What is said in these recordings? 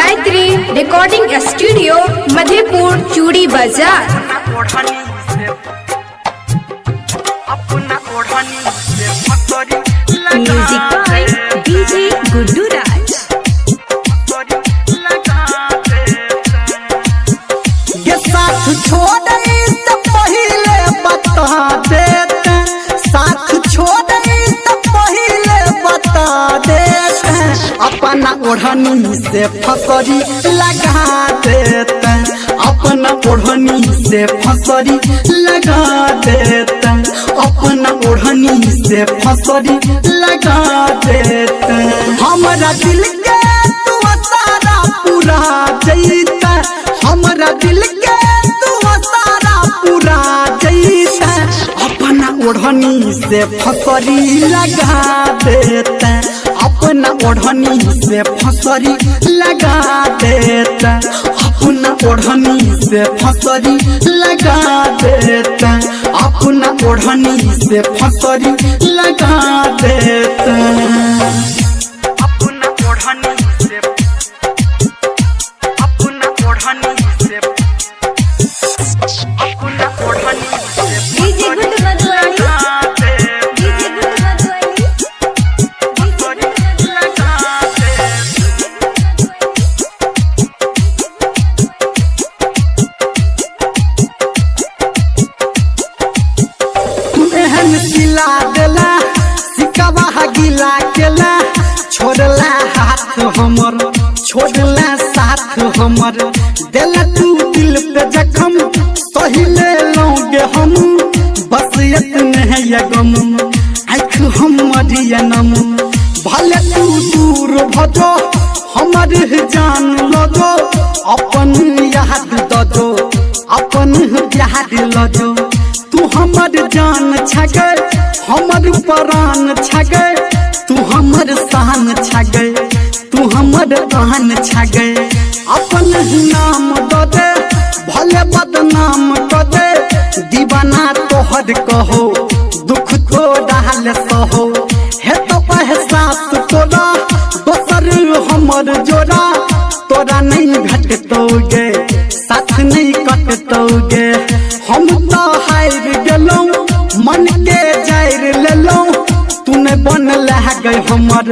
Gayatri recording studio Madhepur चूड़ी बाजार। Music by DJ Guddu राज। ये साथ छोड़े तो पहले बता देते, साथ छोड़े तो पहले बता देते, अपना ओढ़नी से फसरी लगा देते, अपना ओढ़नी से फसरी लगा देते, अपना ओढ़नी से फसरी लगा देते। हमारा दिल के तू सारा पूरा जैता, हमारा दिल के तू सारा पूरा जैता, अपना ओढ़नी से फसरी लगा देता, अपना ओढ़नी से फसरी लगा देता, अपना ओढ़नी से फसरी लगा देता, अपना ओढ़नी से फसरी लगा देता। अपना ओढ़नी से, अपना ओढ़नी से, अपना ओढ़नी से डीजे गुड्डू मधुवानी, डीजे गुड्डू मधुवानी, एहन सिला देला सिकवा गिला केला, छोड़ला हाथ हमर, छोड़ला साथ हमर, देला तू दिल पे जखम, सही ले लौगे हम, बस इतने है ये गम, आँख हमर ये नम, भले तू दूर भजो हमर जान लजो, अपन याद दजो, अपन याद लजो, तू हमर जान छगे, हमर प्राण छगे, तू हमर शान छगे, तू हमर आन छगे, अपन नाम दो दे भले बदनाम कर दे, दीवाना तोहर कहो दुख तो डाल सहो, हे तो एहसास तोरा दोसर हमर जोड़ा, तोरा नहीं घटतोगे साथ नहीं कटतोगे, हम तो हार गेलौं मन के जायर लेलौं, तूने बन लगे हमर,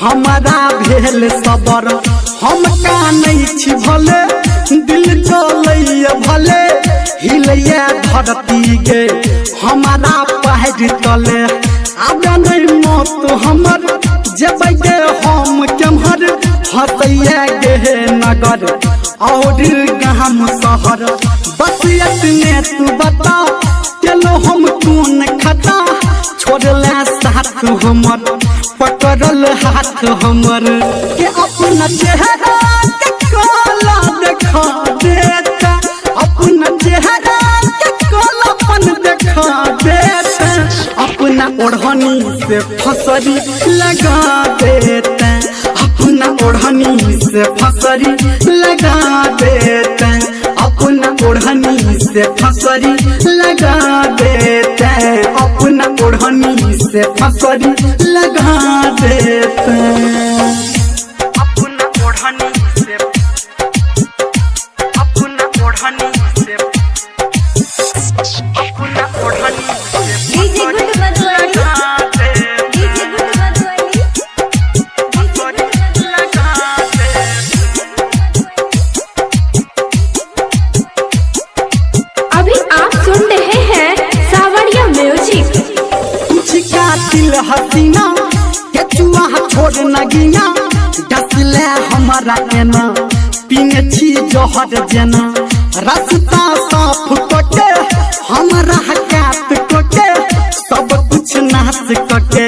हमारा भेल सबर, हम का नहीं छी भले, दिल चलैया भले, हिलैया धरती गे हमारा पैर तले, आब नहीं मौत हमर, जबै गे हम केम्हर, हसैया गे नगर और गाम शहर, बस इतने तू बता चलो हम कौन खता, छोड़ला साथ हमर, पकड़ल हाथ हमर, के अपना चेहरा के काला देखा देता, अपना चेहरा के कालापन देखा देता, अपना ओढ़नी से फसरी लगा देता, अपना ओढ़नी से फसरी लगा देता, अपना ओढ़नी से फसरी लगा देता, अपना ओढ़नी से फसरी लगा देता, अपना ओढ़नी से, अपना ओढ़नी से, अपना ओढ़नी से डीजे गुड्डू मधुवानी, डीजे गुड्डू मधुवानी, अभी आप सुन रहे हैं सावरिया म्यूजिक। दिल हसीना के चुआ छोड़ नगीना, डसले हमारा एना पीने छी जहर जेना, रास्ता साफ कटे हमारा काट कटे, सब कुछ नाश कटे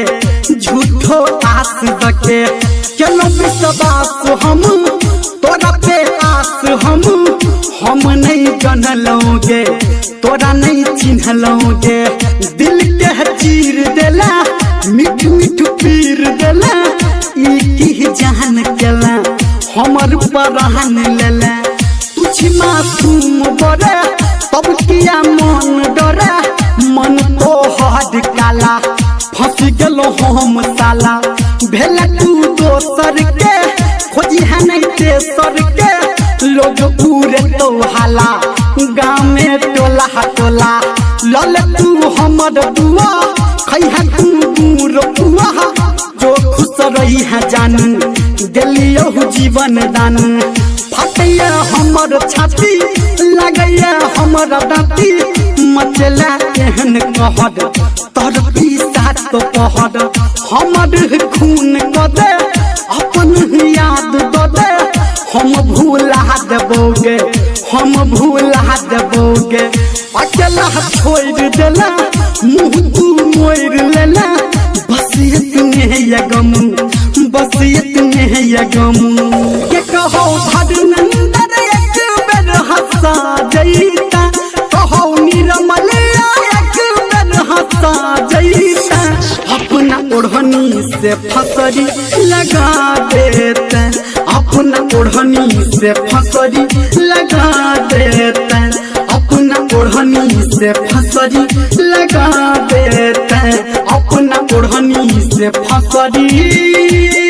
झूठो आस दके, चलो विश्वास हम तोरा पे आस हम नहीं जानलोगे, तोरा नहीं चिन्हलोगे, दिल के चीर देला मिठ मिठ पीर देला, ई जान केला हमर परान लेला, कुछ मासूम बड़े तब किया मन डरे, मन तो हद काला फंस गेलो हम साला, भेला तू दोसर के खोजी है नहीं तेसर के लोग पूरे तो हाला गाँव में टोला टोला लल तू हमर दुआ खैहा तू रोपुआ जो खुश रही है जानू दिलियो जीवन दान फटैया हमर छाती लगैया हमर दाती मचला एहन कहर तर पीसा तो पहर हमर खून क दे अपन याद द दे हम भूला देबोगे हम भूला देबोगे अकेला छोड़ देला मुँह तू मोड़ लेला बस इतने ये गम बस इतने ये गम के कहो भगनंदन एक बेर हंसा जैता कहो निर्मल एक बेर हंसा जैता अपना ओढ़नी से फसरी लगा देते अपना ओढ़नी से फसरी लगा देते अपना ओढ़नी से फसरी लगा देते अपना ओढ़नी से फसरी